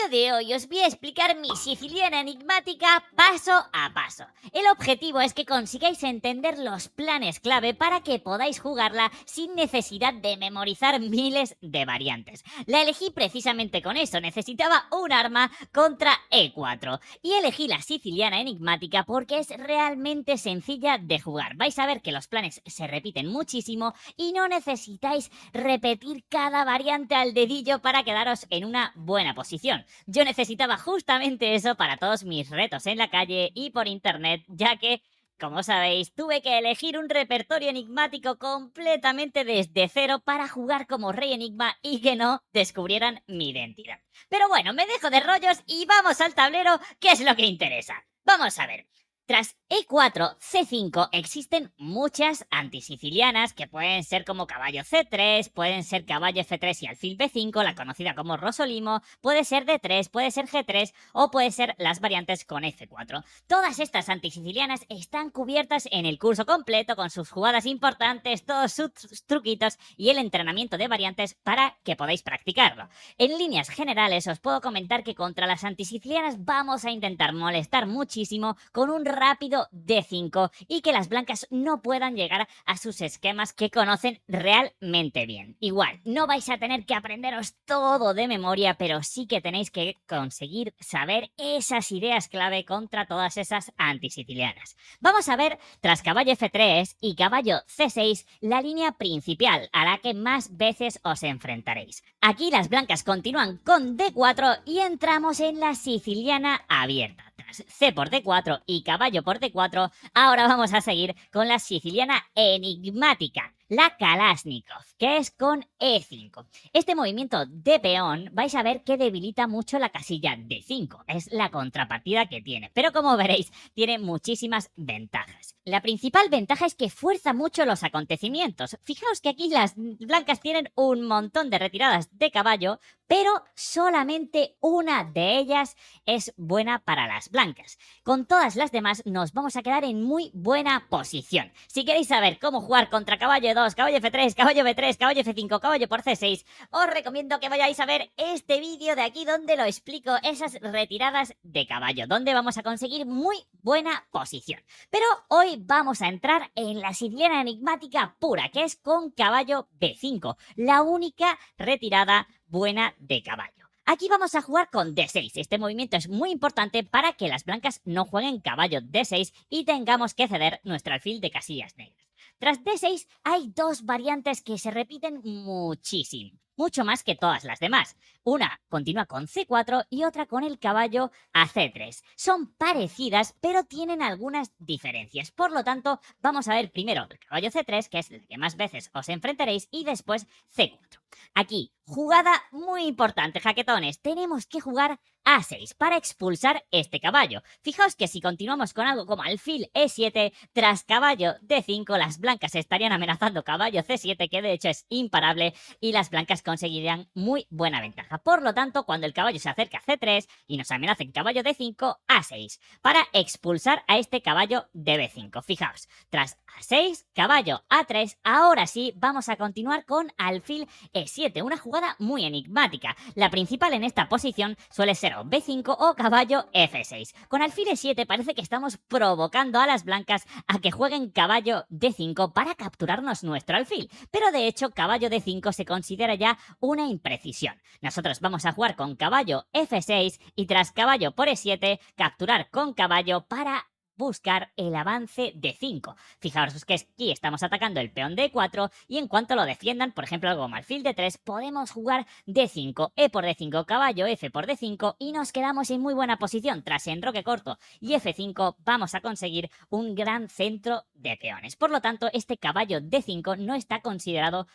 vídeo de hoy os voy a explicar mi siciliana enigmática paso a paso. El objetivo es que consigáis entender los planes clave para que podáis jugarla sin necesidad de memorizar miles de variantes. La elegí precisamente con eso, necesitaba un arma contra E4 y elegí la siciliana enigmática porque es realmente sencilla de jugar. Vais a ver que los planes se repiten muchísimo y no necesitáis repetir cada variante al dedillo para quedaros en una buena posición. Yo necesitaba justamente eso para todos mis retos en la calle y por internet, ya que, como sabéis, tuve que elegir un repertorio enigmático completamente desde cero para jugar como Rey Enigma y que no descubrieran mi identidad. Pero bueno, me dejo de rollos y vamos al tablero, que es lo que interesa. Vamos a ver. Tras E4, C5 existen muchas antisicilianas que pueden ser como caballo C3, pueden ser caballo F3 y alfil B5, la conocida como Rosolimo, puede ser D3, puede ser G3 o puede ser las variantes con F4. Todas estas antisicilianas están cubiertas en el curso completo con sus jugadas importantes, todos sus truquitos y el entrenamiento de variantes para que podáis practicarlo. En líneas generales os puedo comentar que contra las antisicilianas vamos a intentar molestar muchísimo con un rápido D5 y que las blancas no puedan llegar a sus esquemas que conocen realmente bien. Igual, no vais a tener que aprenderos todo de memoria, pero sí que tenéis que conseguir saber esas ideas clave contra todas esas antisicilianas. Vamos a ver, tras caballo F3 y caballo C6, la línea principal a la que más veces os enfrentaréis. Aquí las blancas continúan con D4 y entramos en la siciliana abierta. C por D4 y caballo por D4, ahora vamos a seguir con la siciliana enigmática, la Kalashnikov, que es con E5. Este movimiento de peón vais a ver que debilita mucho la casilla D5, es la contrapartida que tiene, pero como veréis tiene muchísimas ventajas. La principal ventaja es que fuerza mucho los acontecimientos. Fijaos que aquí las blancas tienen un montón de retiradas de caballo, pero solamente una de ellas es buena para las blancas. Con todas las demás nos vamos a quedar en muy buena posición. Si queréis saber cómo jugar contra caballo E2, caballo F3, caballo B3, caballo F5, caballo por C6, os recomiendo que vayáis a ver este vídeo de aquí donde lo explico, esas retiradas de caballo, donde vamos a conseguir muy buena posición. Pero hoy vamos a entrar en la siciliana enigmática pura, que es con caballo B5, la única retirada buena de caballo. Aquí vamos a jugar con D6. Este movimiento es muy importante para que las blancas no jueguen caballo D6 y tengamos que ceder nuestro alfil de casillas negras. Tras D6 hay dos variantes que se repiten muchísimo, mucho más que todas las demás. Una continúa con C4 y otra con el caballo a C3. Son parecidas, pero tienen algunas diferencias. Por lo tanto, vamos a ver primero el caballo C3, que es el que más veces os enfrentaréis, y después C4. Aquí, jugada muy importante, jaquetones. Tenemos que jugar A6 para expulsar este caballo. Fijaos que si continuamos con algo como alfil E7, tras caballo D5, las blancas estarían amenazando caballo C7, que de hecho es imparable, y las blancas conseguirían muy buena ventaja. Por lo tanto, cuando el caballo se acerca a C3 y nos amenacen caballo D5, A6, para expulsar a este caballo de B5. Fijaos, tras A6, caballo A3, ahora sí vamos a continuar con alfil E7, una jugada muy enigmática. La principal en esta posición suele ser o B5 o caballo F6. Con alfil E7 parece que estamos provocando a las blancas a que jueguen caballo D5 para capturarnos nuestro alfil, pero de hecho caballo D5 se considera ya una imprecisión. Nosotros vamos a jugar con caballo F6 y tras caballo por E7 capturar con caballo para buscar el avance de 5. Fijaros que aquí estamos atacando el peón D4 y en cuanto lo defiendan, por ejemplo algo como alfil D3, podemos jugar D5, E por D5, caballo F por D5 y nos quedamos en muy buena posición. Tras enroque corto y F5 vamos a conseguir un gran centro de peones. Por lo tanto, este caballo D5 no está considerado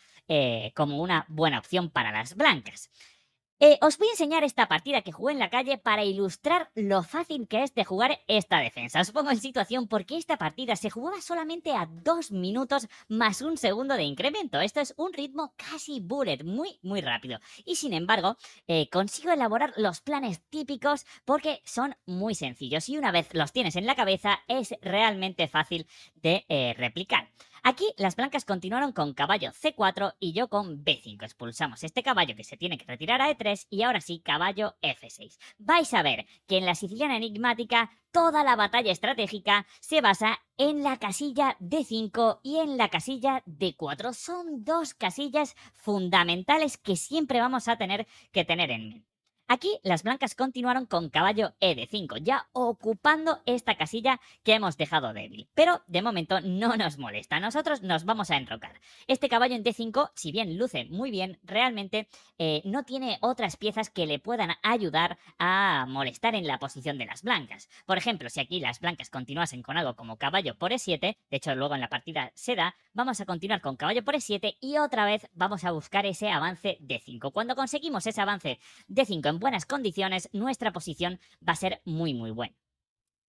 como una buena opción para las blancas. Os voy a enseñar esta partida que jugué en la calle para ilustrar lo fácil que es de jugar esta defensa. Os pongo en situación porque esta partida se jugaba solamente a 2 minutos más un segundo de incremento. Esto es un ritmo casi bullet, muy rápido. Y sin embargo, consigo elaborar los planes típicos porque son muy sencillos y una vez los tienes en la cabeza es realmente fácil de replicar. Aquí las blancas continuaron con caballo C4 y yo con B5. Expulsamos este caballo que se tiene que retirar a E3 y ahora sí, caballo F6. Vais a ver que en la siciliana enigmática toda la batalla estratégica se basa en la casilla D5 y en la casilla D4. Son dos casillas fundamentales que siempre vamos a tener que tener en mente. Aquí las blancas continuaron con caballo E de 5, ya ocupando esta casilla que hemos dejado débil. Pero de momento no nos molesta, nosotros nos vamos a enrocar. Este caballo en D5, si bien luce muy bien, realmente no tiene otras piezas que le puedan ayudar a molestar en la posición de las blancas. Por ejemplo, si aquí las blancas continuasen con algo como caballo por E7, de hecho luego en la partida se da, vamos a continuar con caballo por E7 y otra vez vamos a buscar ese avance D5. Cuando conseguimos ese avance D5 en buenas condiciones, nuestra posición va a ser muy buena.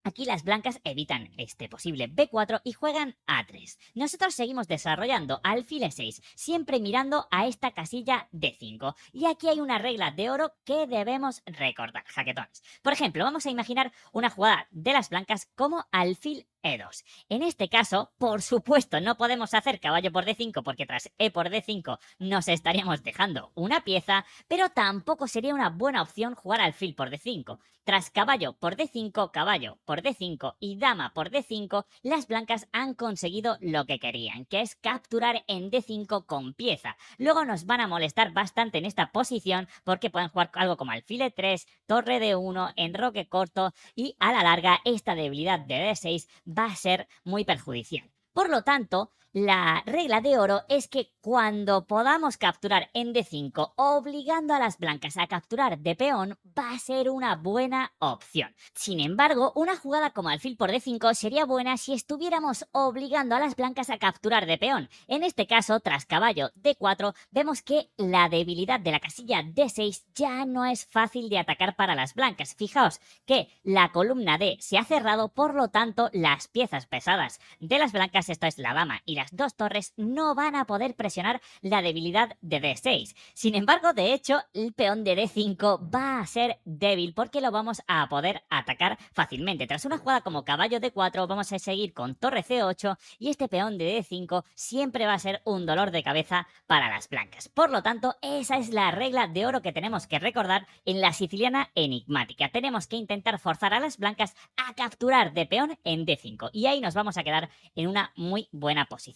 Aquí las blancas evitan este posible B4 y juegan A3. Nosotros seguimos desarrollando alfil E6, siempre mirando a esta casilla D5. Y aquí hay una regla de oro que debemos recordar, jaquetones. Por ejemplo, vamos a imaginar una jugada de las blancas como alfil E2. En este caso, por supuesto, no podemos hacer caballo por D5 porque tras E por D5 nos estaríamos dejando una pieza, pero tampoco sería una buena opción jugar alfil por D5. Tras caballo por D5, caballo por D5 y dama por D5, las blancas han conseguido lo que querían, que es capturar en D5 con pieza. Luego nos van a molestar bastante en esta posición porque pueden jugar algo como alfil E3, torre D1, enroque corto y a la larga esta debilidad de D6 va a ser muy perjudicial. Por lo tanto, la regla de oro es que cuando podamos capturar en D5 obligando a las blancas a capturar de peón va a ser una buena opción. Sin embargo, una jugada como alfil por D5 sería buena si estuviéramos obligando a las blancas a capturar de peón. En este caso, tras caballo D4, vemos que la debilidad de la casilla D6 ya no es fácil de atacar para las blancas. Fijaos que la columna D se ha cerrado, por lo tanto, las piezas pesadas de las blancas, esto es la dama y las dos torres, no van a poder presionar la debilidad de D6. Sin embargo, de hecho, el peón de D5 va a ser débil porque lo vamos a poder atacar fácilmente. Tras una jugada como caballo D4, vamos a seguir con torre C8 y este peón de D5 siempre va a ser un dolor de cabeza para las blancas. Por lo tanto, esa es la regla de oro que tenemos que recordar en la siciliana enigmática. Tenemos que intentar forzar a las blancas a capturar de peón en D5 y ahí nos vamos a quedar en una muy buena posición.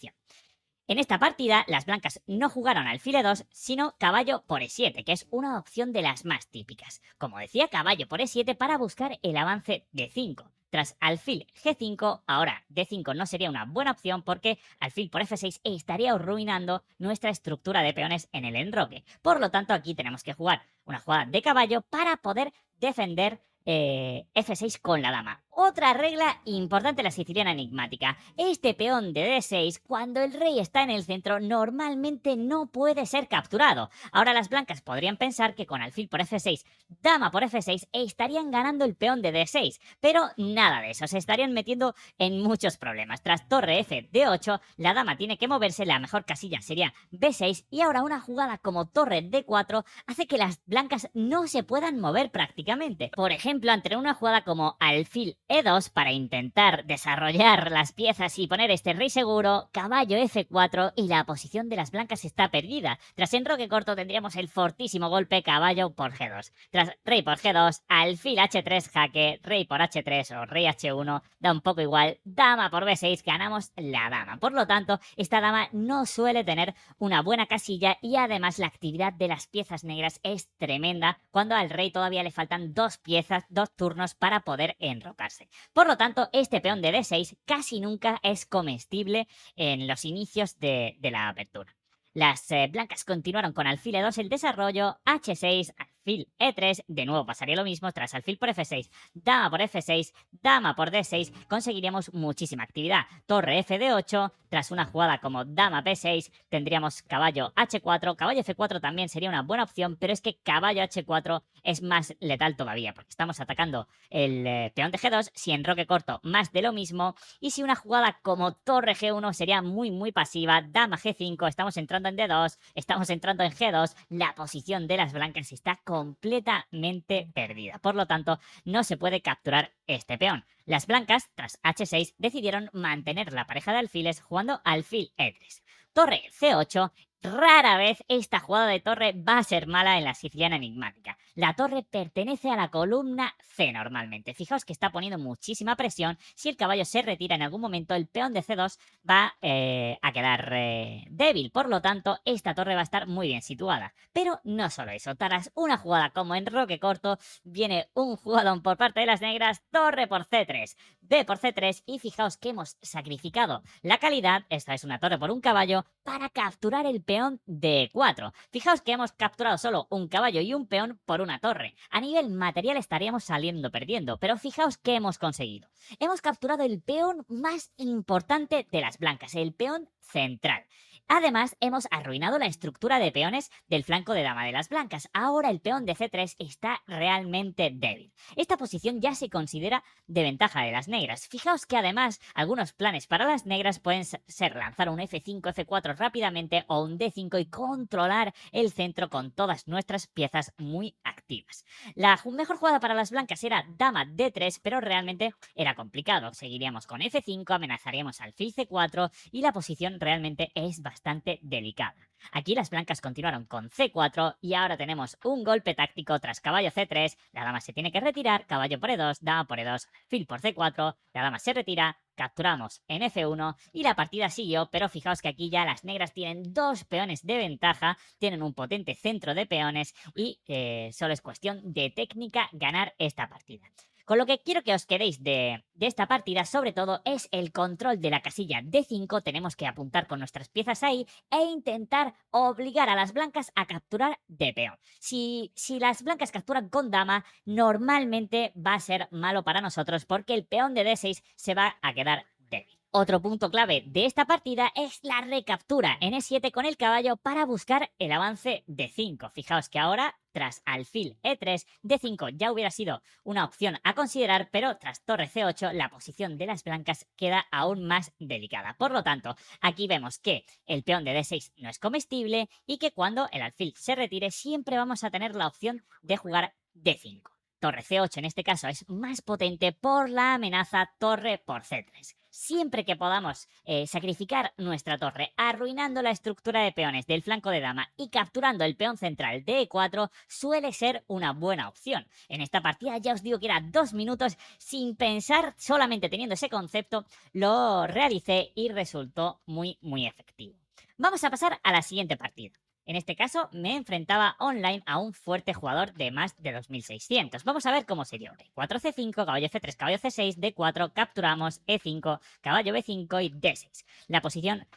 En esta partida, las blancas no jugaron alfil E2, sino caballo por E7, que es una opción de las más típicas. Como decía, caballo por E7 para buscar el avance D5. Tras alfil G5, ahora D5 no sería una buena opción porque alfil por F6 estaría arruinando nuestra estructura de peones en el enroque. Por lo tanto, aquí tenemos que jugar una jugada de caballo para poder defender F6 con la dama. Otra regla importante en la siciliana enigmática. Este peón de D6, cuando el rey está en el centro, normalmente no puede ser capturado. Ahora las blancas podrían pensar que con alfil por F6, dama por F6, estarían ganando el peón de D6. Pero nada de eso, se estarían metiendo en muchos problemas. Tras torre F D8, la dama tiene que moverse, la mejor casilla sería B6 y ahora una jugada como torre D4 hace que las blancas no se puedan mover prácticamente. Por ejemplo, ante una jugada como alfil E2 para intentar desarrollar las piezas y poner este rey seguro, caballo F4 y la posición de las blancas está perdida. Tras enroque corto tendríamos el fortísimo golpe caballo por G2. Tras rey por G2, alfil H3 jaque, rey por H3 o rey H1, da un poco igual, dama por B6, ganamos la dama. Por lo tanto, esta dama no suele tener una buena casilla y además la actividad de las piezas negras es tremenda cuando al rey todavía le faltan dos piezas, dos turnos para poder enrocarse. Por lo tanto, este peón de D6 casi nunca es comestible en los inicios de la apertura. Las blancas continuaron con alfil E2 el desarrollo, H6, alfil E3, de nuevo pasaría lo mismo, tras alfil por F6, dama por F6, dama por D6, conseguiríamos muchísima actividad. Torre F D8, tras una jugada como dama B6, tendríamos caballo H4, caballo F4 también sería una buena opción, pero es que caballo H4 es más letal todavía, porque estamos atacando el peón de G2, si enroque corto, más de lo mismo, y si una jugada como torre G1 sería muy pasiva, dama G5, estamos entrando en D2, estamos entrando en G2, la posición de las blancas está completamente perdida. Por lo tanto, no se puede capturar este peón. Las blancas, tras h6, decidieron mantener la pareja de alfiles jugando alfil e3. Torre c8. Rara vez esta jugada de torre va a ser mala en la siciliana enigmática. La torre pertenece a la columna C normalmente. Fijaos que está poniendo muchísima presión. Si el caballo se retira en algún momento, el peón de C2 va a quedar débil. Por lo tanto, esta torre va a estar muy bien situada. Pero no solo eso. Tras una jugada como en roque corto, viene un jugadón por parte de las negras. Torre por C3, B por C3. Y fijaos que hemos sacrificado la calidad. Esta es una torre por un caballo para capturar el peón de 4. Fijaos que hemos capturado solo un caballo y un peón por una torre. A nivel material estaríamos saliendo perdiendo, pero fijaos que hemos conseguido. Hemos capturado el peón más importante de las blancas, el peón central. Además, hemos arruinado la estructura de peones del flanco de dama de las blancas. Ahora el peón de C3 está realmente débil. Esta posición ya se considera de ventaja de las negras. Fijaos que además algunos planes para las negras pueden ser lanzar un F5, F4 rápidamente o un D5 y controlar el centro con todas nuestras piezas muy activas. La mejor jugada para las blancas era dama D3, pero realmente era complicado. Seguiríamos con F5, amenazaríamos alfil C4 y la posición realmente es bastante delicada. Aquí las blancas continuaron con C4 y ahora tenemos un golpe táctico tras caballo C3, la dama se tiene que retirar, caballo por E2, dama por E2, alfil por C4, la dama se retira, capturamos en F1 y la partida siguió, pero fijaos que aquí ya las negras tienen dos peones de ventaja, tienen un potente centro de peones y solo es cuestión de técnica ganar esta partida. Con lo que quiero que os quedéis de esta partida, sobre todo, es el control de la casilla D5. Tenemos que apuntar con nuestras piezas ahí e intentar obligar a las blancas a capturar de peón. Si las blancas capturan con dama, normalmente va a ser malo para nosotros porque el peón de D6 se va a quedar débil. Otro punto clave de esta partida es la recaptura en E7 con el caballo para buscar el avance de 5. Fijaos que ahora, tras alfil E3, D5 ya hubiera sido una opción a considerar, pero tras torre C8 la posición de las blancas queda aún más delicada. Por lo tanto, aquí vemos que el peón de D6 no es comestible y que cuando el alfil se retire siempre vamos a tener la opción de jugar D5. Torre C8 en este caso es más potente por la amenaza torre por C3. Siempre que podamos sacrificar nuestra torre, arruinando la estructura de peones del flanco de dama y capturando el peón central de E4, suele ser una buena opción. En esta partida ya os digo que era 2 minutos, sin pensar, solamente teniendo ese concepto, lo realicé y resultó muy efectivo. Vamos a pasar a la siguiente partida. En este caso, me enfrentaba online a un fuerte jugador de más de 2600. Vamos a ver cómo se dio. D4, C5, caballo F3, caballo C6, D4, capturamos, E5, caballo B5 y D6. La posición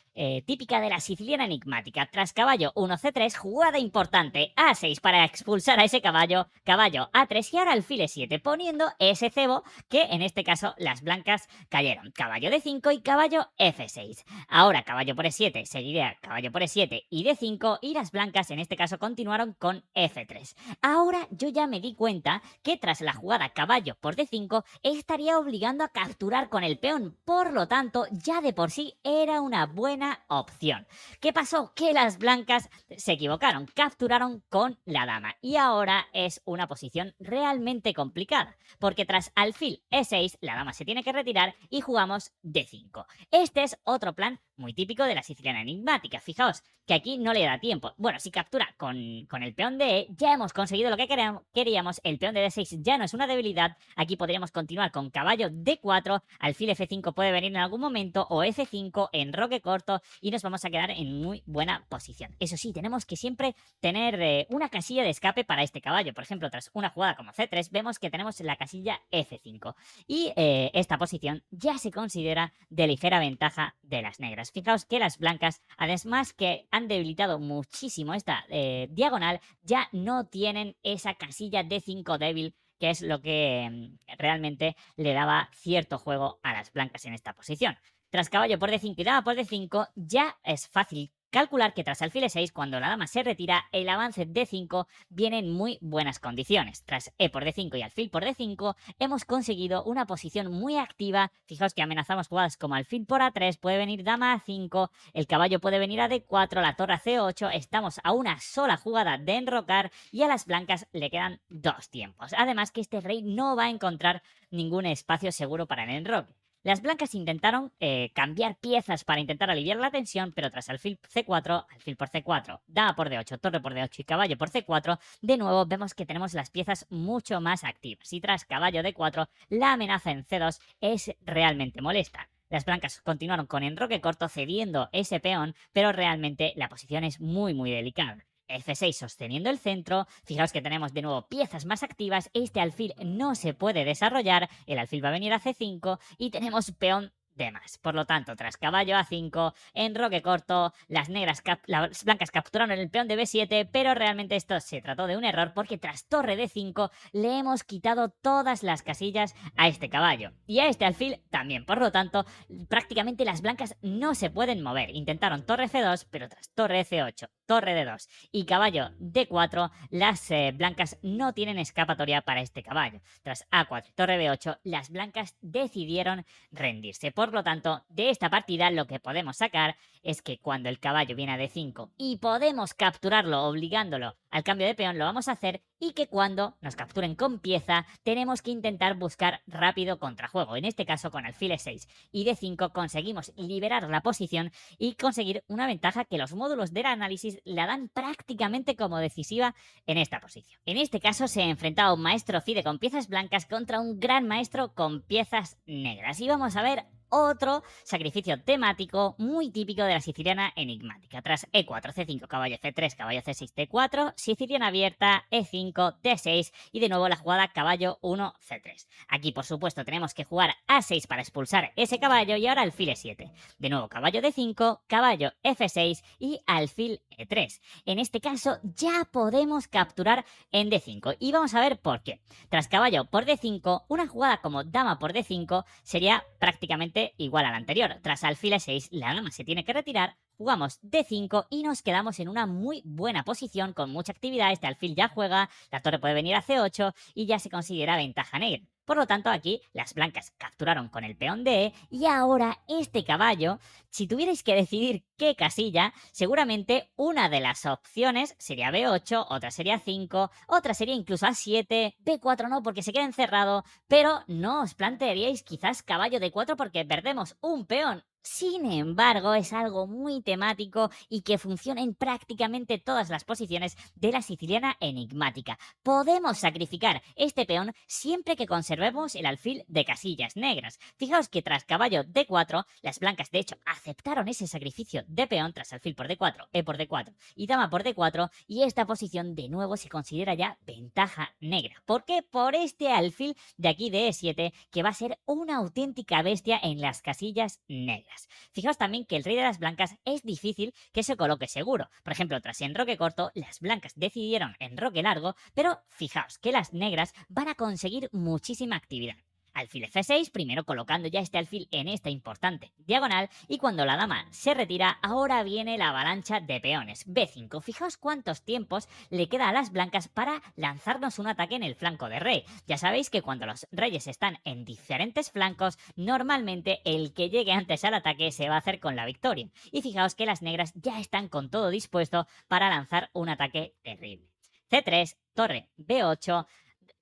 típica de la siciliana enigmática. Tras caballo 1, C3, jugada importante, A6 para expulsar a ese caballo, caballo A3 y ahora alfil E7, poniendo ese cebo que en este caso las blancas cayeron. Caballo D5 y caballo F6. Ahora caballo por E7, seguiría caballo por E7 y D5 y las blancas en este caso continuaron con F3. Ahora yo ya me di cuenta que tras la jugada caballo por D5 estaría obligando a capturar con el peón, por lo tanto ya de por sí era una buena opción. ¿Qué pasó? Que las blancas se equivocaron, capturaron con la dama y ahora es una posición realmente complicada porque tras alfil E6 la dama se tiene que retirar y jugamos D5. Este es otro plan muy típico de la siciliana enigmática. Fijaos que aquí no le da tiempo. Bueno, si captura con el peón de E, ya hemos conseguido lo que queríamos. El peón de D6 ya no es una debilidad. Aquí podríamos continuar con caballo D4. Alfil F5 puede venir en algún momento o F5 en roque corto y nos vamos a quedar en muy buena posición. Eso sí, tenemos que siempre tener una casilla de escape para este caballo. Por ejemplo, tras una jugada como C3 vemos que tenemos la casilla F5 y esta posición ya se considera de ligera ventaja de las negras. Fijaos que las blancas, además que han debilitado muchísimo esta diagonal, ya no tienen esa casilla D5 débil, que es lo que realmente le daba cierto juego a las blancas en esta posición. Tras caballo por D5 y dama por D5 ya es fácil Calcular que tras alfil e6, cuando la dama se retira, el avance d5 viene en muy buenas condiciones. Tras e por d5 y alfil por d5, hemos conseguido una posición muy activa. Fijaos que amenazamos jugadas como alfil por a3, puede venir dama a 5, el caballo puede venir a d4, la torre a c8, estamos a una sola jugada de enrocar y a las blancas le quedan 2 tiempos. Además que este rey no va a encontrar ningún espacio seguro para el enroque. Las blancas intentaron cambiar piezas para intentar aliviar la tensión, pero tras alfil c4, alfil por c4, dama por d8, torre por d8 y caballo por c4, de nuevo vemos que tenemos las piezas mucho más activas. Y tras caballo d4, la amenaza en c2 es realmente molesta. Las blancas continuaron con enroque corto cediendo ese peón, pero realmente la posición es muy delicada. F6 sosteniendo el centro, fijaos que tenemos de nuevo piezas más activas, este alfil no se puede desarrollar, el alfil va a venir a c5 y tenemos peón de más. Por lo tanto, tras caballo a5, enroque corto, las blancas capturaron el peón de b7, pero realmente esto se trató de un error porque tras torre d5 le hemos quitado todas las casillas a este caballo y a este alfil también. Por lo tanto, prácticamente las blancas no se pueden mover. Intentaron torre c2, pero tras torre c8, torre d2 y caballo d4, las blancas no tienen escapatoria para este caballo. Tras a4 y torre b8, las blancas decidieron rendirse. Por lo tanto, de esta partida lo que podemos sacar es que cuando el caballo viene a d5 y podemos capturarlo obligándolo al cambio de peón, lo vamos a hacer, y que cuando nos capturen con pieza tenemos que intentar buscar rápido contrajuego. En este caso con alfil e6 y d5 conseguimos liberar la posición y conseguir una ventaja que los módulos del análisis la dan prácticamente como decisiva en esta posición. En este caso se enfrentaba un maestro FIDE con piezas blancas contra un gran maestro con piezas negras. Y vamos a ver otro sacrificio temático muy típico de la siciliana enigmática. Tras e4, c5, caballo c3, caballo c6, d4, siciliana abierta, e5, d6 y de nuevo la jugada caballo 1, c3. Aquí, por supuesto, tenemos que jugar a6 para expulsar ese caballo y ahora alfil e7. De nuevo caballo d5, caballo f6 y alfil e3. En este caso ya podemos capturar en d5 y vamos a ver por qué. Tras caballo por d5, una jugada como dama por d5 sería prácticamente igual a la anterior. Tras alfil e6, la dama se tiene que retirar, jugamos d5 y nos quedamos en una muy buena posición con mucha actividad. Este alfil ya juega, la torre puede venir a c8 y ya se considera ventaja negra. Por lo tanto, aquí las blancas capturaron con el peón de E y ahora este caballo, si tuvierais que decidir qué casilla, seguramente una de las opciones sería B8, otra sería 5, otra sería incluso A7, B4 no porque se queda encerrado, pero no os plantearíais quizás caballo D4 porque perdemos un peón. Sin embargo, es algo muy temático y que funciona en prácticamente todas las posiciones de la siciliana enigmática. Podemos sacrificar este peón siempre que conservemos el alfil de casillas negras. Fijaos que tras caballo d4, las blancas de hecho aceptaron ese sacrificio de peón tras alfil por d4, e por d4 y dama por d4, y esta posición de nuevo se considera ya ventaja negra. ¿Por qué? Por este alfil de aquí de e7 que va a ser una auténtica bestia en las casillas negras. Fijaos también que el rey de las blancas es difícil que se coloque seguro. Por ejemplo, tras enroque corto, las blancas decidieron enroque largo, pero fijaos que las negras van a conseguir muchísima actividad. Alfil f6, primero colocando ya este alfil en esta importante diagonal, y cuando la dama se retira, ahora viene la avalancha de peones. B5, fijaos cuántos tiempos le queda a las blancas para lanzarnos un ataque en el flanco de rey. Ya sabéis que cuando los reyes están en diferentes flancos, normalmente el que llegue antes al ataque se va a hacer con la victoria. Y fijaos que las negras ya están con todo dispuesto para lanzar un ataque terrible. C3, torre B8,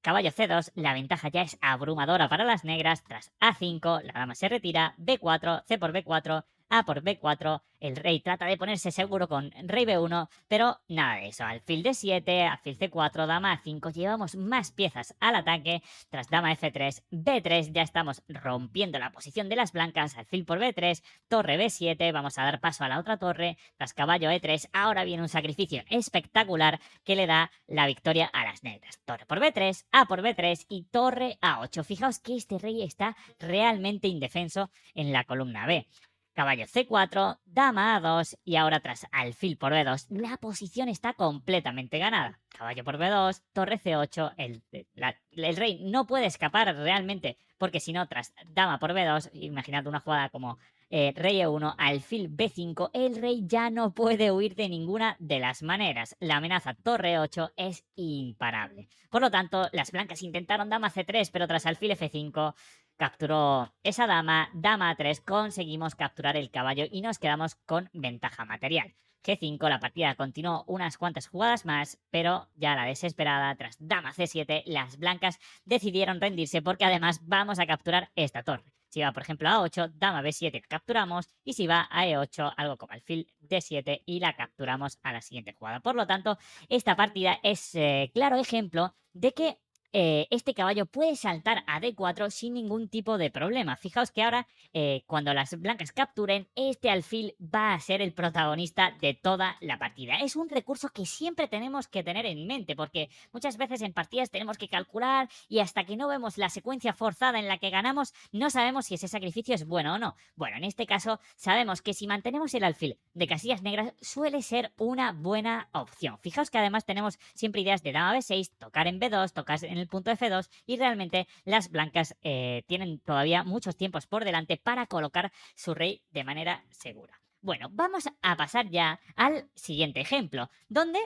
caballo c2, la ventaja ya es abrumadora para las negras. Tras a5, la dama se retira, b4, c por b4, a por b4, el rey trata de ponerse seguro con rey b1, pero nada de eso. Alfil d7, alfil c4, dama a5, llevamos más piezas al ataque. Tras dama f3, b3, ya estamos rompiendo la posición de las blancas. Alfil por b3, torre b7, vamos a dar paso a la otra torre. Tras caballo e3, ahora viene un sacrificio espectacular que le da la victoria a las negras. Torre por b3, a por b3 y torre a8. Fijaos que este rey está realmente indefenso en la columna B. Caballo c4, dama a2 y ahora tras alfil por b2 la posición está completamente ganada. Caballo por b2, torre c8, el rey no puede escapar realmente porque si no tras dama por b2, imaginad una jugada como rey E1, alfil B5, el rey ya no puede huir de ninguna de las maneras. La amenaza torre 8 es imparable. Por lo tanto, las blancas intentaron dama C3, pero tras alfil F5 capturó esa dama, dama A3, conseguimos capturar el caballo y nos quedamos con ventaja material. G5, la partida continuó unas cuantas jugadas más, pero ya a la desesperada, tras dama C7, las blancas decidieron rendirse porque además vamos a capturar esta torre. Si va, por ejemplo, a 8, dama B7 capturamos, y si va a E8, algo como alfil D7 y la capturamos a la siguiente jugada. Por lo tanto, esta partida es claro ejemplo de que este caballo puede saltar a D4 sin ningún tipo de problema. Fijaos que ahora, cuando las blancas capturen, este alfil va a ser el protagonista de toda la partida. Es un recurso que siempre tenemos que tener en mente, porque muchas veces en partidas tenemos que calcular y hasta que no vemos la secuencia forzada en la que ganamos, no sabemos si ese sacrificio es bueno o no. Bueno, en este caso sabemos que si mantenemos el alfil de casillas negras suele ser una buena opción. Fijaos que además tenemos siempre ideas de dama B6, tocar en B2, tocar en el punto F2, y realmente las blancas tienen todavía muchos tiempos por delante para colocar su rey de manera segura. Bueno, vamos a pasar ya al siguiente ejemplo, donde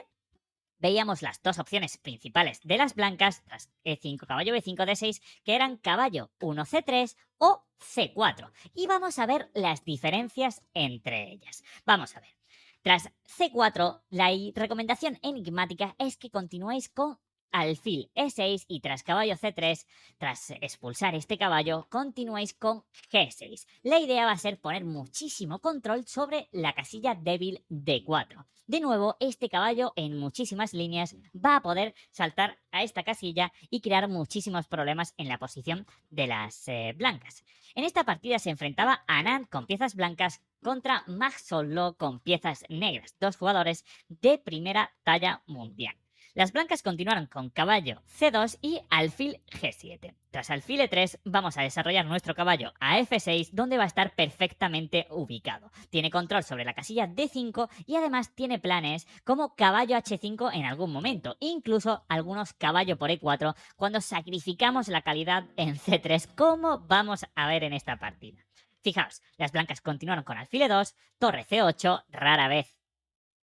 veíamos las dos opciones principales de las blancas, tras E5, caballo B5, D6, que eran caballo 1, C3 o C4. Y vamos a ver las diferencias entre ellas. Vamos a ver. Tras C4, la recomendación enigmática es que continuéis con alfil E6 y tras caballo C3, tras expulsar este caballo, continuéis con G6. La idea va a ser poner muchísimo control sobre la casilla débil D4. De nuevo, este caballo en muchísimas líneas va a poder saltar a esta casilla y crear muchísimos problemas en la posición de las blancas. En esta partida se enfrentaba Anand con piezas blancas contra Max Solo con piezas negras, dos jugadores de primera talla mundial. Las blancas continuaron con caballo C2 y alfil G7. Tras alfil E3 vamos a desarrollar nuestro caballo a F6, donde va a estar perfectamente ubicado. Tiene control sobre la casilla D5 y además tiene planes como caballo H5 en algún momento, incluso algunos caballo por E4 cuando sacrificamos la calidad en C3, como vamos a ver en esta partida. Fijaos, las blancas continuaron con alfil E2, torre C8, rara vez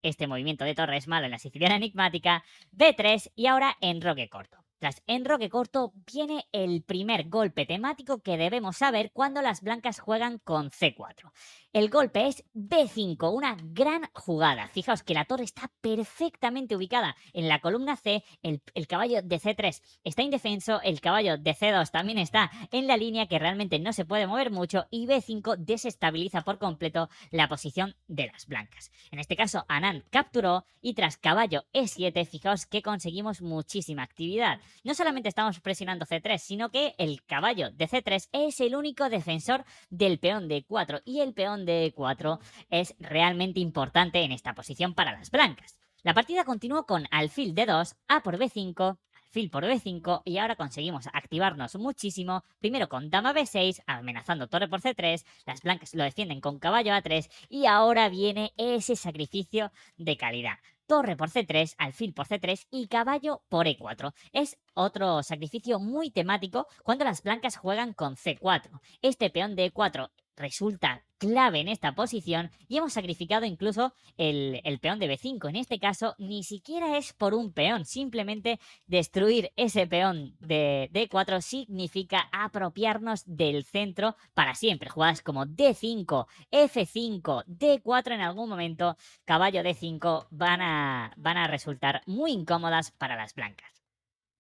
este movimiento de torre es malo en la siciliana enigmática, B3 y ahora enroque corto. Tras enroque corto viene el primer golpe temático que debemos saber cuando las blancas juegan con C4. El golpe es B5, una gran jugada. Fijaos que la torre está perfectamente ubicada en la columna C, el caballo de C3 está indefenso, el caballo de C2 también está en la línea que realmente no se puede mover mucho y B5 desestabiliza por completo la posición de las blancas. En este caso Anand capturó y tras caballo E7, fijaos que conseguimos muchísima actividad. No solamente estamos presionando C3, sino que el caballo de C3 es el único defensor del peón de E4 y el peón de E4 es realmente importante en esta posición para las blancas. La partida continuó con alfil D2, A por B5, alfil por B5 y ahora conseguimos activarnos muchísimo, primero con dama B6, amenazando torre por C3, las blancas lo defienden con caballo A3 y ahora viene ese sacrificio de calidad. Torre por C3, alfil por C3 y caballo por E4. Es otro sacrificio muy temático cuando las blancas juegan con C4. Este peón de E4 resulta clave en esta posición y hemos sacrificado incluso el peón de B5. En este caso ni siquiera es por un peón, simplemente destruir ese peón de D4 significa apropiarnos del centro para siempre. Jugadas como D5, F5, D4 en algún momento, caballo D5 van a resultar muy incómodas para las blancas.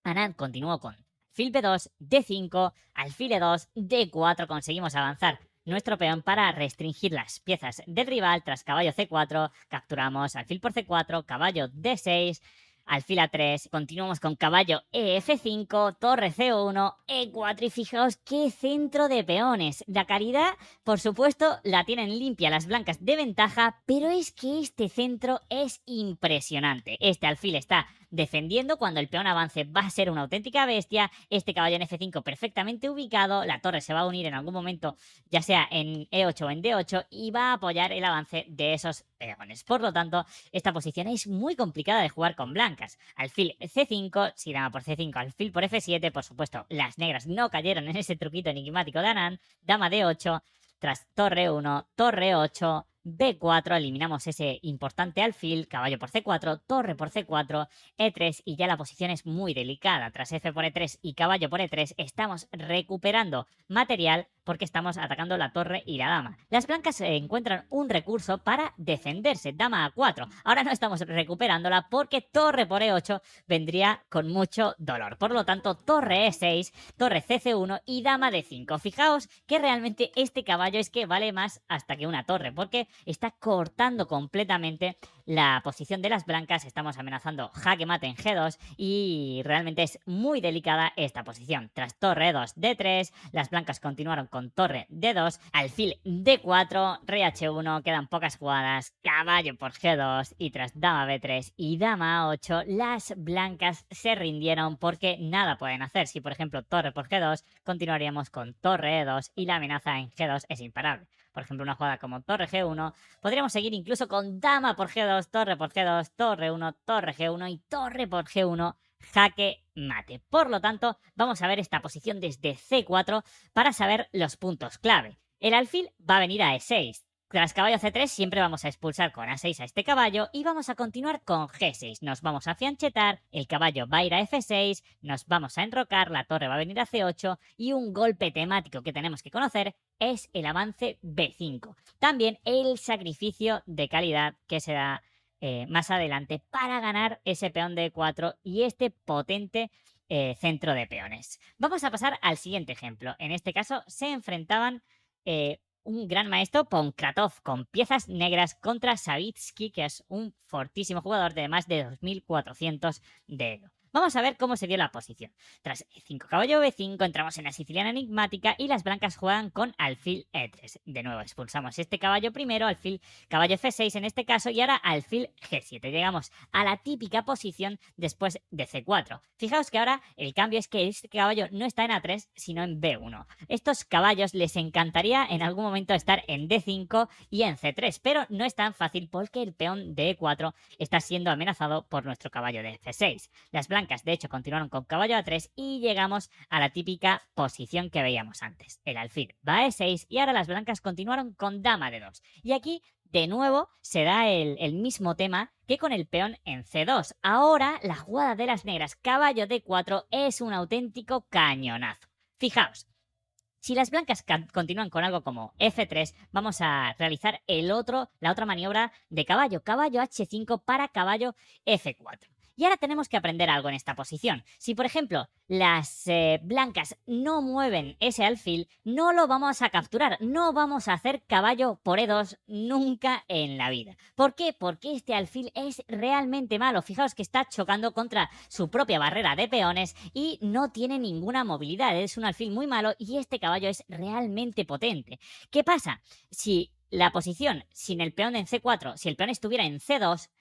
Anand continuó con alfil B2, D5, alfil E2, D4, conseguimos avanzar nuestro peón para restringir las piezas del rival. Tras caballo C4, capturamos alfil por C4, caballo D6, alfil A3, continuamos con caballo EF5, torre C1, E4 y fijaos qué centro de peones. La calidad, por supuesto, la tienen limpia las blancas de ventaja, pero es que este centro es impresionante. Este alfil está defendiendo, cuando el peón avance va a ser una auténtica bestia, este caballo en F5 perfectamente ubicado, la torre se va a unir en algún momento, ya sea en E8 o en D8, y va a apoyar el avance de esos peones. Por lo tanto, esta posición es muy complicada de jugar con blancas. Alfil C5, si dama por C5, alfil por F7, por supuesto, las negras no cayeron en ese truquito enigmático de Anand, dama D8, tras torre 1, torre 8, B4, eliminamos ese importante alfil, caballo por C4, torre por C4, E3 y ya la posición es muy delicada. Tras F por E3 y caballo por E3 estamos recuperando material porque estamos atacando la torre y la dama. Las blancas encuentran un recurso para defenderse, dama A4. Ahora no estamos recuperándola porque torre por E8 vendría con mucho dolor. Por lo tanto, torre E6, torre CC1 y dama D5. Fijaos que realmente este caballo es que vale más hasta que una torre, porque está cortando completamente la posición de las blancas. Estamos amenazando jaque mate en G2 y realmente es muy delicada esta posición. Tras torre E2, D3, las blancas continuaron con torre D2, alfil D4, rey H1, quedan pocas jugadas, caballo por G2 y tras dama B3 y dama A8, las blancas se rindieron porque nada pueden hacer. Si por ejemplo torre por G2, continuaríamos con torre E2 y la amenaza en G2 es imparable. Por ejemplo, una jugada como torre G1, podríamos seguir incluso con dama por G2, torre por G2, torre 1, torre G1 y torre por G1, jaque mate. Por lo tanto, vamos a ver esta posición desde C4 para saber los puntos clave. El alfil va a venir a E6. Tras caballo C3 siempre vamos a expulsar con A6 a este caballo y vamos a continuar con G6. Nos vamos a fianchetar, el caballo va a ir a F6, nos vamos a enrocar, la torre va a venir a C8 y un golpe temático que tenemos que conocer es el avance B5. También el sacrificio de calidad que se da más adelante para ganar ese peón de E4 y este potente centro de peones. Vamos a pasar al siguiente ejemplo. En este caso se enfrentaban un gran maestro Pankratov con piezas negras contra Savitsky, que es un fortísimo jugador de más de 2400 de elo. Vamos a ver cómo se dio la posición. Tras E5 caballo B5 entramos en la siciliana enigmática y las blancas juegan con alfil E3. De nuevo expulsamos este caballo primero, alfil caballo F6 en este caso y ahora alfil G7. Llegamos a la típica posición después de C4. Fijaos que ahora el cambio es que este caballo no está en A3 sino en B1. Estos caballos les encantaría en algún momento estar en D5 y en C3, pero no es tan fácil porque el peón de E4 está siendo amenazado por nuestro caballo de F6. Las blancas de hecho continuaron con caballo A3 y llegamos a la típica posición que veíamos antes. El alfil va a E6 y ahora las blancas continuaron con dama D2. Y aquí de nuevo se da el mismo tema que con el peón en C2. Ahora la jugada de las negras caballo D4 es un auténtico cañonazo. Fijaos. Si las blancas continúan con algo como F3, vamos a realizar la otra maniobra de caballo, caballo H5 para caballo F4. Y ahora tenemos que aprender algo en esta posición. Si, por ejemplo, las blancas no mueven ese alfil, no lo vamos a capturar. No vamos a hacer caballo por E2 nunca en la vida. ¿Por qué? Porque este alfil es realmente malo. Fijaos que está chocando contra su propia barrera de peones y no tiene ninguna movilidad. Es un alfil muy malo y este caballo es realmente potente. ¿Qué pasa? Si la posición sin el peón en C4, si el peón estuviera en C2,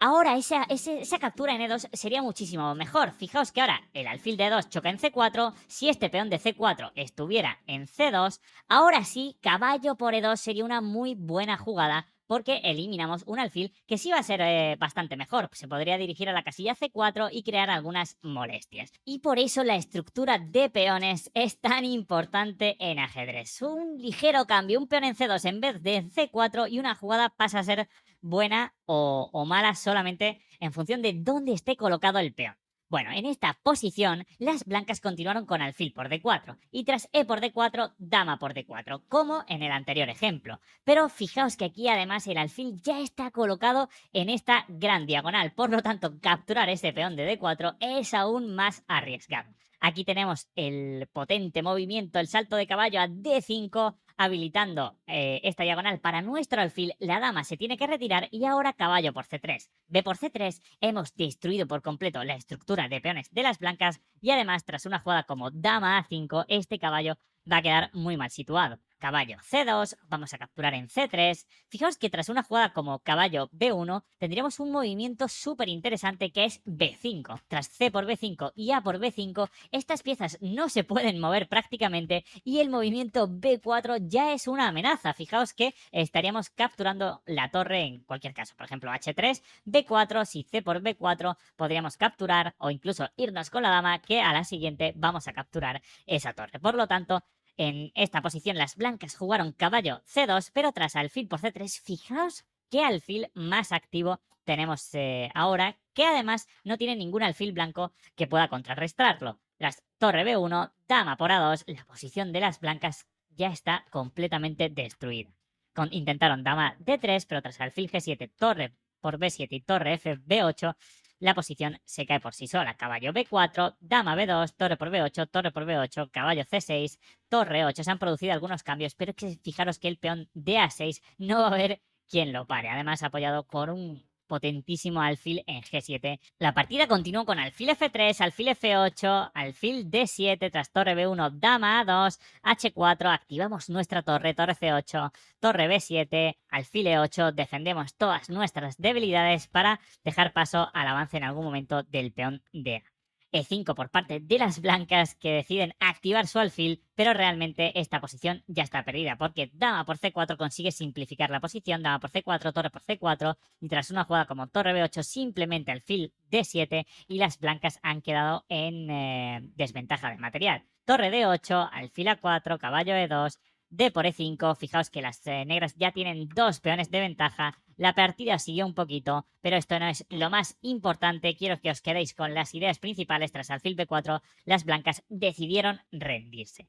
ahora esa captura en E2 sería muchísimo mejor. Fijaos que ahora el alfil de E2 choca en C4. Si este peón de C4 estuviera en C2, ahora sí, caballo por E2 sería una muy buena jugada porque eliminamos un alfil que sí va a ser bastante mejor. Se podría dirigir a la casilla C4 y crear algunas molestias. Y por eso la estructura de peones es tan importante en ajedrez. Un ligero cambio, un peón en C2 en vez de en C4 y una jugada pasa a ser buena o mala solamente en función de dónde esté colocado el peón. Bueno, en esta posición, las blancas continuaron con alfil por D4 y tras E por D4, dama por D4, como en el anterior ejemplo. Pero fijaos que aquí además el alfil ya está colocado en esta gran diagonal, por lo tanto capturar ese peón de D4 es aún más arriesgado. Aquí tenemos el potente movimiento, el salto de caballo a D5, habilitando esta diagonal para nuestro alfil. La dama se tiene que retirar y ahora caballo por C3. B por C3 hemos destruido por completo la estructura de peones de las blancas y además tras una jugada como dama A5 este caballo va a quedar muy mal situado. Caballo C2, vamos a capturar en C3. Fijaos que tras una jugada como caballo B1 tendríamos un movimiento súper interesante que es B5. Tras C por B5 y A por B5 estas piezas no se pueden mover prácticamente y el movimiento B4 ya es una amenaza. Fijaos que estaríamos capturando la torre en cualquier caso. Por ejemplo H3, B4, si C por B4 podríamos capturar o incluso irnos con la dama que a la siguiente vamos a capturar esa torre. Por lo tanto, En esta posición las blancas jugaron caballo C2, pero tras alfil por C3, fijaos qué alfil más activo tenemos ahora, que además no tiene ningún alfil blanco que pueda contrarrestarlo. Las torre B1, dama por A2, la posición de las blancas ya está completamente destruida. Intentaron dama D3, pero tras alfil G7, torre por B7 y torre F B8, la posición se cae por sí sola. Caballo B4, dama B2, torre por B8, caballo C6, torre 8. Se han producido algunos cambios, pero fijaros que el peón de A6 no va a haber quien lo pare. Además, apoyado por un potentísimo alfil en G7. La partida continuó con alfil F3, alfil F8, alfil D7, tras torre B1, dama A2, H4, activamos nuestra torre, torre C8, torre B7, alfil E8, defendemos todas nuestras debilidades para dejar paso al avance en algún momento del peón de A. E5 por parte de las blancas, que deciden activar su alfil, pero realmente esta posición ya está perdida porque dama por C4 consigue simplificar la posición, dama por C4, torre por C4, y tras una jugada como torre B8 simplemente alfil D7 y las blancas han quedado en desventaja de material. Torre D8, alfil A4, caballo E2, D por E5, fijaos que las negras ya tienen 2 peones de ventaja. La partida siguió un poquito, pero esto no es lo más importante. Quiero que os quedéis con las ideas principales. Tras alfil B4, las blancas decidieron rendirse.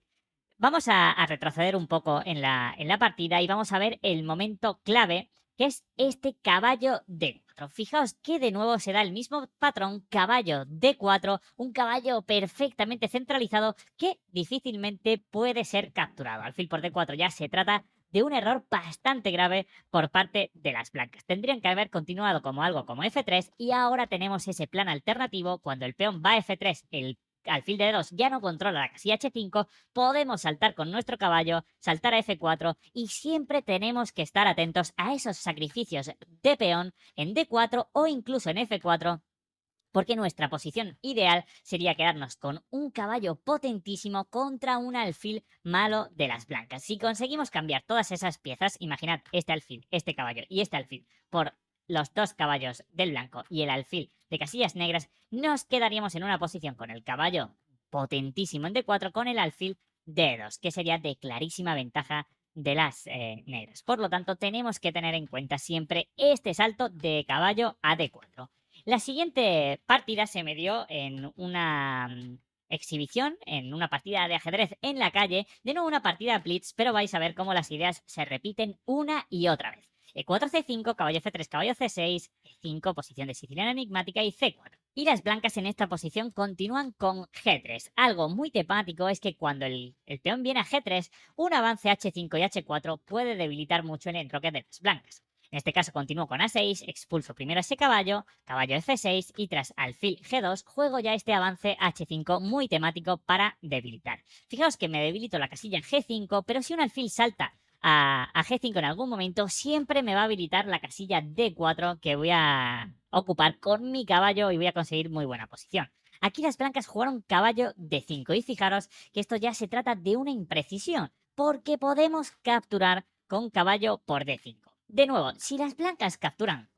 Vamos a retroceder un poco en la partida y vamos a ver el momento clave, que es este caballo D4. Fijaos que de nuevo se da el mismo patrón, caballo D4, un caballo perfectamente centralizado que difícilmente puede ser capturado. Alfil por D4 ya se trata de un error bastante grave por parte de las blancas. Tendrían que haber continuado como algo como F3 y ahora tenemos ese plan alternativo. Cuando el peón va a F3, el alfil de D2 ya no controla la casilla H5, podemos saltar con nuestro caballo, saltar a F4 y siempre tenemos que estar atentos a esos sacrificios de peón en D4 o incluso en F4, porque nuestra posición ideal sería quedarnos con un caballo potentísimo contra un alfil malo de las blancas. Si conseguimos cambiar todas esas piezas, imaginad este alfil, este caballo y este alfil por los 2 caballos del blanco y el alfil de casillas negras, nos quedaríamos en una posición con el caballo potentísimo en D4 con el alfil D2, que sería de clarísima ventaja de las negras. Por lo tanto, tenemos que tener en cuenta siempre este salto de caballo a D4. La siguiente partida se me dio en una exhibición, en una partida de ajedrez en la calle, de nuevo una partida blitz, pero vais a ver cómo las ideas se repiten una y otra vez. E4, C5, caballo F3, caballo C6, E5, posición de siciliana enigmática y C4. Y las blancas en esta posición continúan con G3. Algo muy temático es que cuando el peón viene a G3, un avance H5 y H4 puede debilitar mucho el enroque de las blancas. En este caso continúo con A6, expulso primero ese caballo, caballo F6 y tras alfil G2 juego ya este avance H5 muy temático para debilitar. Fijaos que me debilito la casilla G5, pero si un alfil salta a G5 en algún momento, siempre me va a habilitar la casilla D4 que voy a ocupar con mi caballo y voy a conseguir muy buena posición. Aquí las blancas jugaron caballo D5 y fijaros que esto ya se trata de una imprecisión, porque podemos capturar con caballo por D5. De nuevo, si las blancas capturan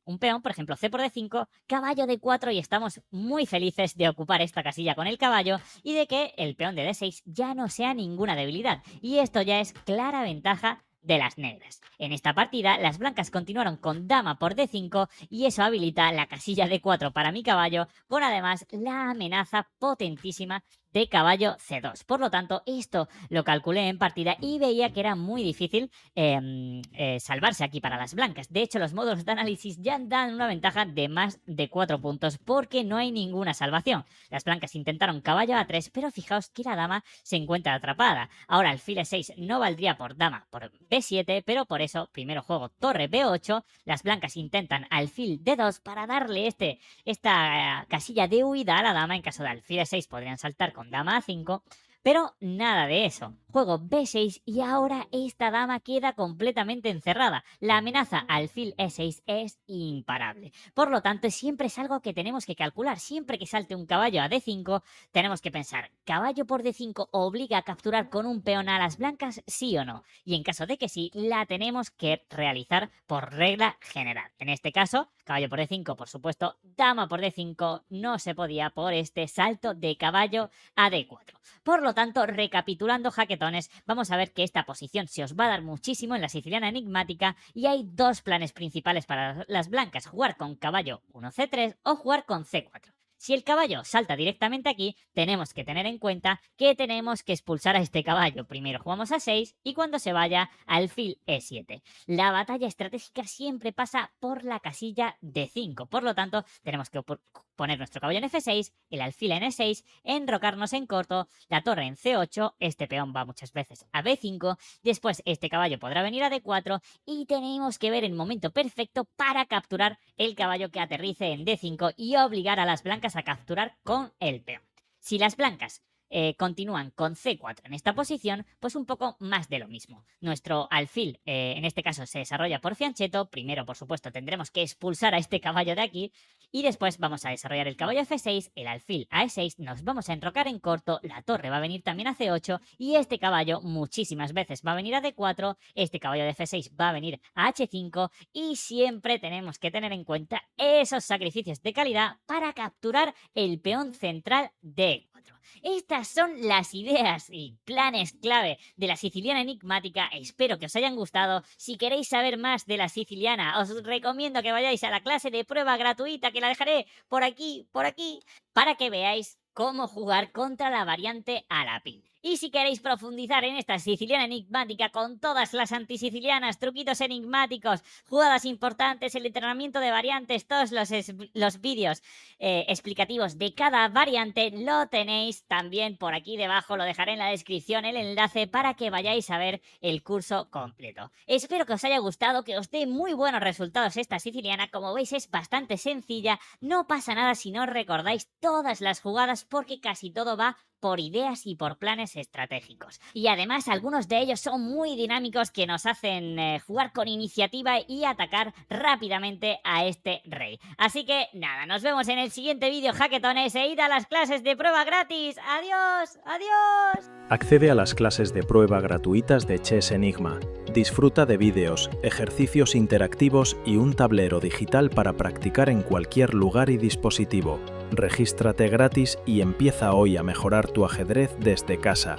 un peón, por ejemplo, C por D5, caballo D4 y estamos muy felices de ocupar esta casilla con el caballo y de que el peón de D6 ya no sea ninguna debilidad. Y esto ya es clara ventaja de las negras. En esta partida, las blancas continuaron con dama por D5 y eso habilita la casilla D4 para mi caballo, con además la amenaza potentísima de caballo C2. Por lo tanto, esto lo calculé en partida y veía que era muy difícil salvarse aquí para las blancas. De hecho, los modos de análisis ya dan una ventaja de más de 4 puntos porque no hay ninguna salvación. Las blancas intentaron caballo A3, pero fijaos que la dama se encuentra atrapada. Ahora alfil E6 no valdría por dama por B7, pero por eso primero juego torre B8. Las blancas intentan alfil D2 para darle esta casilla de huida a la dama. En caso de alfil E6 podrían saltar con dama A5, pero nada de eso. Juego B6 y ahora esta dama queda completamente encerrada. La amenaza alfil E6 es imparable. Por lo tanto, siempre es algo que tenemos que calcular. Siempre que salte un caballo a D5, tenemos que pensar, ¿caballo por D5 obliga a capturar con un peón a las blancas? ¿Sí o no? Y en caso de que sí, la tenemos que realizar por regla general. En este caso, caballo por D5, por supuesto, dama por D5, no se podía por este salto de caballo a D4. Por lo tanto, recapitulando, jaquetones, vamos a ver que esta posición se os va a dar muchísimo en la siciliana enigmática y hay dos planes principales para las blancas: jugar con caballo 1C3 o jugar con C4. Si el caballo salta directamente aquí, tenemos que tener en cuenta que tenemos que expulsar a este caballo. Primero jugamos a 6 y cuando se vaya, alfil E7. La batalla estratégica siempre pasa por la casilla de 5. Por lo tanto, tenemos que poner nuestro caballo en F6, el alfil en E6, enrocarnos en corto, la torre en C8, este peón va muchas veces a B5, después este caballo podrá venir a D4 y tenemos que ver el momento perfecto para capturar el caballo que aterrice en D5 y obligar a las blancas a capturar con el peón. Si las blancas continúan con C4 en esta posición, pues un poco más de lo mismo. Nuestro alfil, en este caso, se desarrolla por fianchetto. Primero, por supuesto, tendremos que expulsar a este caballo de aquí y después vamos a desarrollar el caballo F6, el alfil a E6, nos vamos a enrocar en corto, la torre va a venir también a C8 y este caballo muchísimas veces va a venir a D4, este caballo de F6 va a venir a H5 y siempre tenemos que tener en cuenta esos sacrificios de calidad para capturar el peón central de E4. Estas son las ideas y planes clave de la siciliana enigmática. Espero que os hayan gustado. Si queréis saber más de la siciliana, os recomiendo que vayáis a la clase de prueba gratuita, que la dejaré por aquí, para que veáis cómo jugar contra la variante Alapín. Y si queréis profundizar en esta siciliana enigmática con todas las antisicilianas, truquitos enigmáticos, jugadas importantes, el entrenamiento de variantes, todos los vídeos explicativos de cada variante, lo tenéis también por aquí debajo, lo dejaré en la descripción el enlace para que vayáis a ver el curso completo. Espero que os haya gustado, que os dé muy buenos resultados esta siciliana. Como veis, es bastante sencilla, no pasa nada si no recordáis todas las jugadas porque casi todo va por ideas y por planes estratégicos. Y además algunos de ellos son muy dinámicos que nos hacen jugar con iniciativa y atacar rápidamente a este rey. Así que nada, nos vemos en el siguiente vídeo, jaquetones, e id a las clases de prueba gratis. ¡Adiós! ¡Adiós! Accede a las clases de prueba gratuitas de Chess Enigma. Disfruta de vídeos, ejercicios interactivos y un tablero digital para practicar en cualquier lugar y dispositivo. Regístrate gratis y empieza hoy a mejorar tu ajedrez desde casa.